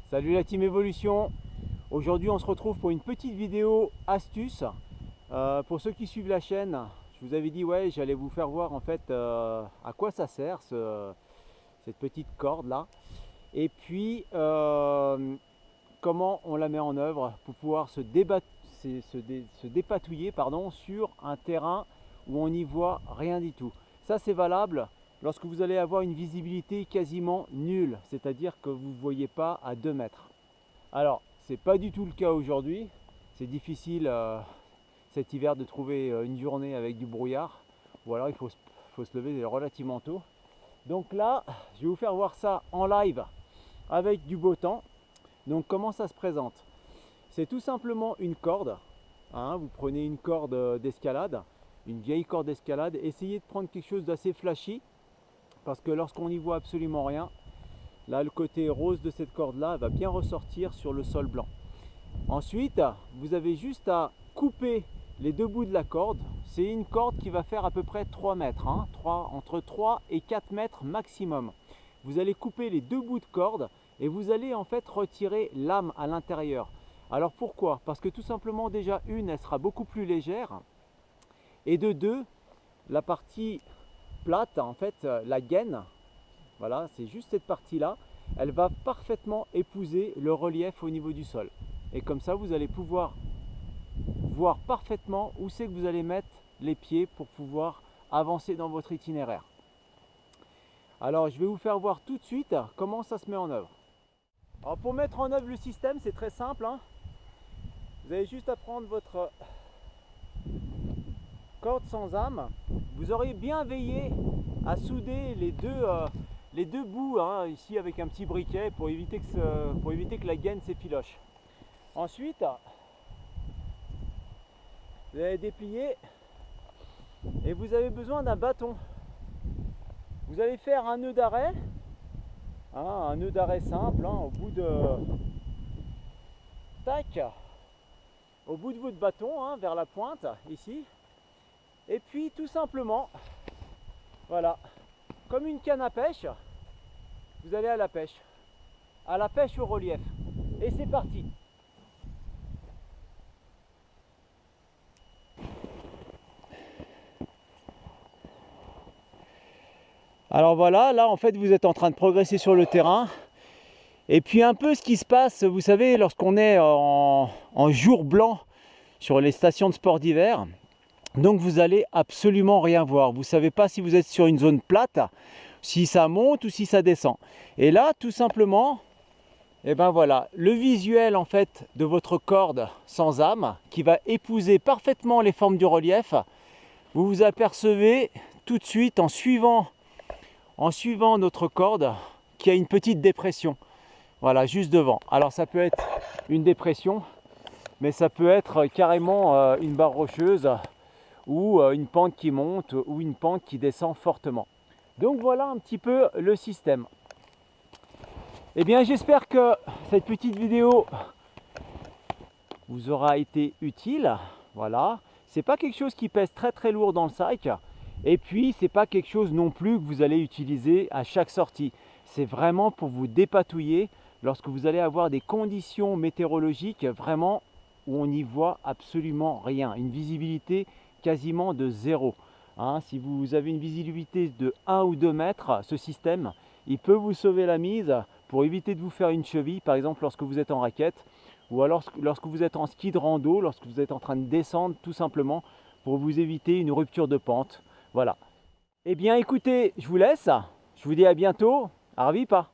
Salut la team Evolution. Aujourd'hui on se retrouve pour une petite vidéo astuce. Pour ceux qui suivent la chaîne, je vous avais dit ouais j'allais vous faire voir en fait à quoi ça sert cette petite corde là. Et puis comment on la met en œuvre pour pouvoir se dépatouiller pardon, sur un terrain où on n'y voit rien du tout. Ça c'est valable lorsque vous allez avoir une visibilité quasiment nulle, c'est-à-dire que vous ne voyez pas à 2 mètres. Alors, ce n'est pas du tout le cas aujourd'hui. C'est difficile cet hiver de trouver une journée avec du brouillard. Ou alors il faut se lever relativement tôt. Donc là, je vais vous faire voir ça en live avec du beau temps. Donc comment ça se présente? C'est tout simplement une corde. Vous prenez une corde d'escalade, une vieille corde d'escalade. Essayez de prendre quelque chose d'assez flashy. Parce que lorsqu'on n'y voit absolument rien, là le côté rose de cette corde là va bien ressortir sur le sol blanc. Ensuite vous avez juste à couper les deux bouts de la corde. C'est une corde qui va faire à peu près 3 mètres, entre 3 et 4 mètres maximum. Vous allez couper les deux bouts de corde et vous allez en fait retirer l'âme à l'intérieur. Alors pourquoi? Parce que tout simplement déjà une, elle sera beaucoup plus légère, et de deux, la partie plate, en fait la gaine, voilà, c'est juste cette partie là, elle va parfaitement épouser le relief au niveau du sol, et comme ça vous allez pouvoir voir parfaitement où c'est que vous allez mettre les pieds pour pouvoir avancer dans votre itinéraire. Alors je vais vous faire voir tout de suite comment ça se met en œuvre. Alors pour mettre en œuvre le système, c'est très simple, vous avez juste à prendre votre corde sans âme. Vous aurez bien veillé à souder les deux bouts ici avec un petit briquet pour éviter que la gaine s'effiloche. Ensuite, vous allez déplier et vous avez besoin d'un bâton. Vous allez faire un nœud d'arrêt, un nœud d'arrêt simple au bout de au bout de votre bâton, vers la pointe ici. Et puis tout simplement, voilà, comme une canne à pêche, vous allez à la pêche au relief. Et c'est parti. Alors voilà, là en fait vous êtes en train de progresser sur le terrain. Et puis un peu ce qui se passe, vous savez, lorsqu'on est en jour blanc sur les stations de sport d'hiver, donc vous allez absolument rien voir. Vous ne savez pas si vous êtes sur une zone plate, si ça monte ou si ça descend. Et là, tout simplement, voilà, le visuel en fait de votre corde sans âme qui va épouser parfaitement les formes du relief, vous vous apercevez tout de suite en suivant notre corde qui a une petite dépression. Voilà, juste devant. Alors ça peut être une dépression, mais ça peut être carrément une barre rocheuse, ou une pente qui monte ou une pente qui descend fortement. Donc voilà un petit peu le système. Eh bien j'espère que cette petite vidéo vous aura été utile. Voilà, c'est pas quelque chose qui pèse très très lourd dans le sac, et puis c'est pas quelque chose non plus que vous allez utiliser à chaque sortie. C'est vraiment pour vous dépatouiller lorsque vous allez avoir des conditions météorologiques vraiment où on n'y voit absolument rien, une visibilité quasiment de zéro. Si vous avez une visibilité de 1 ou 2 mètres, ce système, il peut vous sauver la mise pour éviter de vous faire une cheville, par exemple lorsque vous êtes en raquette, ou alors lorsque vous êtes en ski de rando, lorsque vous êtes en train de descendre, tout simplement pour vous éviter une rupture de pente. Voilà. Eh bien écoutez, je vous laisse, je vous dis à bientôt, à revoir.